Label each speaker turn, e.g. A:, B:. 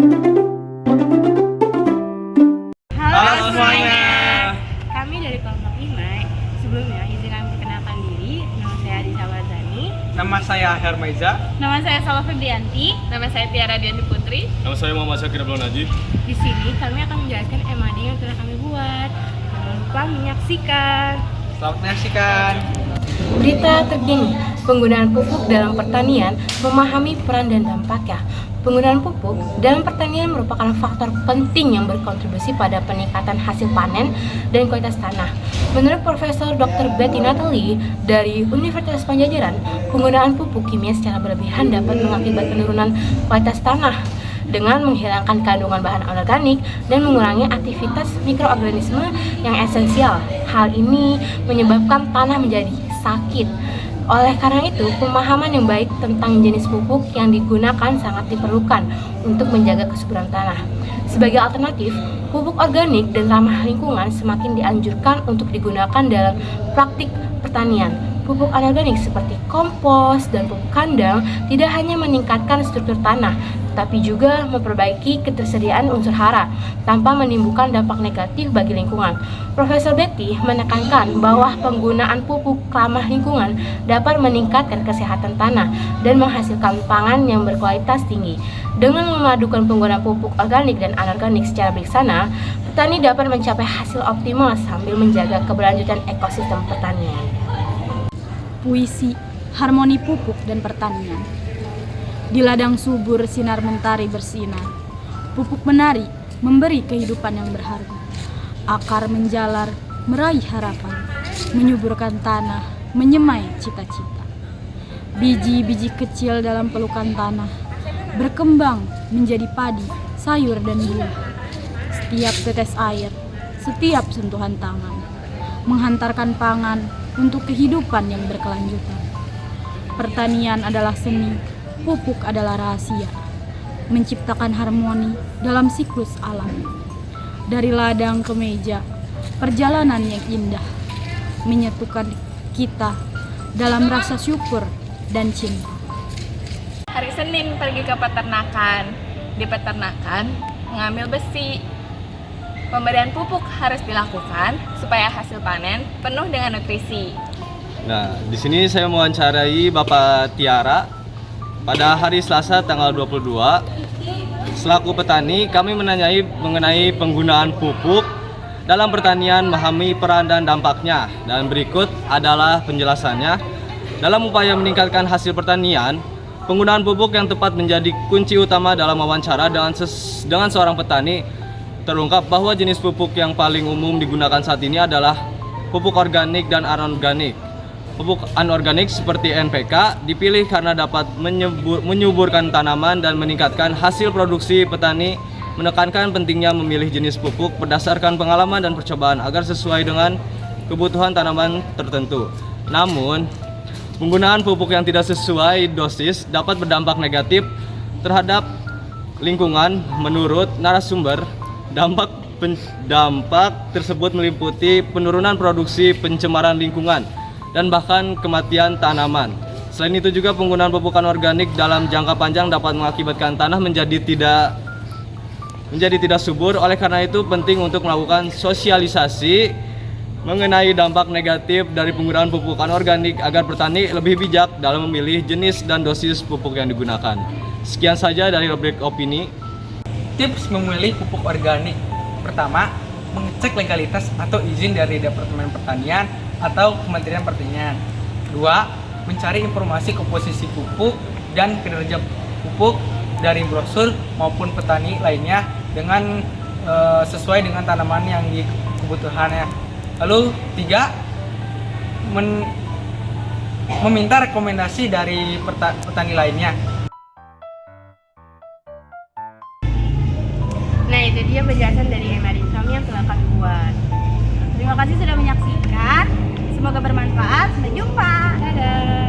A: Halo semuanya.
B: Kami dari kelompok IMAI. Sebelumnya izin kami perkenalkan diri. Nama saya Adisa Wazani.
A: Nama saya Hermaiza.
B: Nama saya Salwa Febrianti. Nama saya Tiara Dianti Putri.
C: Nama saya Muhammad Syakir Abdul Najib.
B: Di sini kami akan menjelaskan MAD yang telah kami buat. Jangan lupa menyaksikan.
A: Selamat menyaksikan.
B: Berita terkini, penggunaan pupuk dalam pertanian, memahami peran dan dampaknya. Penggunaan pupuk dalam pertanian merupakan faktor penting yang berkontribusi pada peningkatan hasil panen dan kualitas tanah. Menurut Profesor Dr. Betty Natalie dari Universitas Padjadjaran, penggunaan pupuk kimia secara berlebihan dapat mengakibatkan penurunan kualitas tanah dengan menghilangkan kandungan bahan anorganik dan mengurangi aktivitas mikroorganisme yang esensial. Hal ini menyebabkan tanah menjadi sakit. Oleh karena itu, pemahaman yang baik tentang jenis pupuk yang digunakan sangat diperlukan untuk menjaga kesuburan tanah. Sebagai alternatif, pupuk organik dan ramah lingkungan semakin dianjurkan untuk digunakan dalam praktik pertanian. Pupuk anorganik seperti kompos dan pupuk kandang tidak hanya meningkatkan struktur tanah, tetapi juga memperbaiki ketersediaan unsur hara tanpa menimbulkan dampak negatif bagi lingkungan. Profesor Betty menekankan bahwa penggunaan pupuk ramah lingkungan dapat meningkatkan kesehatan tanah dan menghasilkan pangan yang berkualitas tinggi. Dengan memadukan penggunaan pupuk organik dan anorganik secara bijaksana, petani dapat mencapai hasil optimal sambil menjaga keberlanjutan ekosistem pertanian.
D: Puisi Harmoni Pupuk dan Pertanian. Di ladang subur sinar mentari bersinar, pupuk menari memberi kehidupan yang berharga. Akar menjalar meraih harapan, menyuburkan tanah, menyemai cita-cita. Biji-biji kecil dalam pelukan tanah berkembang menjadi padi, sayur dan buah. Setiap tetes air, setiap sentuhan tangan menghantarkan pangan untuk kehidupan yang berkelanjutan. Pertanian adalah seni, pupuk adalah rahasia, menciptakan harmoni dalam siklus alam. Dari ladang ke meja, perjalanan yang indah, menyatukan kita dalam rasa syukur dan cinta.
E: Hari Senin pergi ke peternakan. Di peternakan mengambil besi. Pemberian pupuk harus dilakukan supaya hasil panen penuh dengan nutrisi.
C: Nah, di sini saya mewawancarai Bapak Tiara pada hari Selasa tanggal 22. Selaku petani, kami menanyai mengenai penggunaan pupuk dalam pertanian, memahami peran dan dampaknya. Dan berikut adalah penjelasannya. Dalam upaya meningkatkan hasil pertanian, penggunaan pupuk yang tepat menjadi kunci utama dalam wawancara dengan seorang petani. Terungkap bahwa jenis pupuk yang paling umum digunakan saat ini adalah pupuk organik dan anorganik. Pupuk anorganik seperti NPK dipilih karena dapat menyuburkan tanaman dan meningkatkan hasil produksi. Petani menekankan pentingnya memilih jenis pupuk berdasarkan pengalaman dan percobaan agar sesuai dengan kebutuhan tanaman tertentu. Namun, penggunaan pupuk yang tidak sesuai dosis dapat berdampak negatif terhadap lingkungan. Menurut narasumber, dampak tersebut meliputi penurunan produksi, pencemaran lingkungan, dan bahkan kematian tanaman. Selain itu juga penggunaan pupuk anorganik dalam jangka panjang dapat mengakibatkan tanah menjadi tidak subur. Oleh karena itu penting untuk melakukan sosialisasi mengenai dampak negatif dari penggunaan pupuk anorganik agar petani lebih bijak dalam memilih jenis dan dosis pupuk yang digunakan. Sekian saja dari rubrik opini.
A: Tips memilih pupuk organik. Pertama, mengecek legalitas atau izin dari Departemen Pertanian atau Kementerian Pertanian. Dua, mencari informasi komposisi pupuk dan kinerja pupuk dari brosur maupun petani lainnya dengan sesuai dengan tanaman yang kebutuhannya. Lalu tiga, meminta rekomendasi dari petani lainnya.
B: Nah, itu dia penjelasan dari MAD kami yang telah kami buat.
D: Terima kasih sudah menyaksikan. Semoga bermanfaat. Sampai jumpa.
B: Dadah.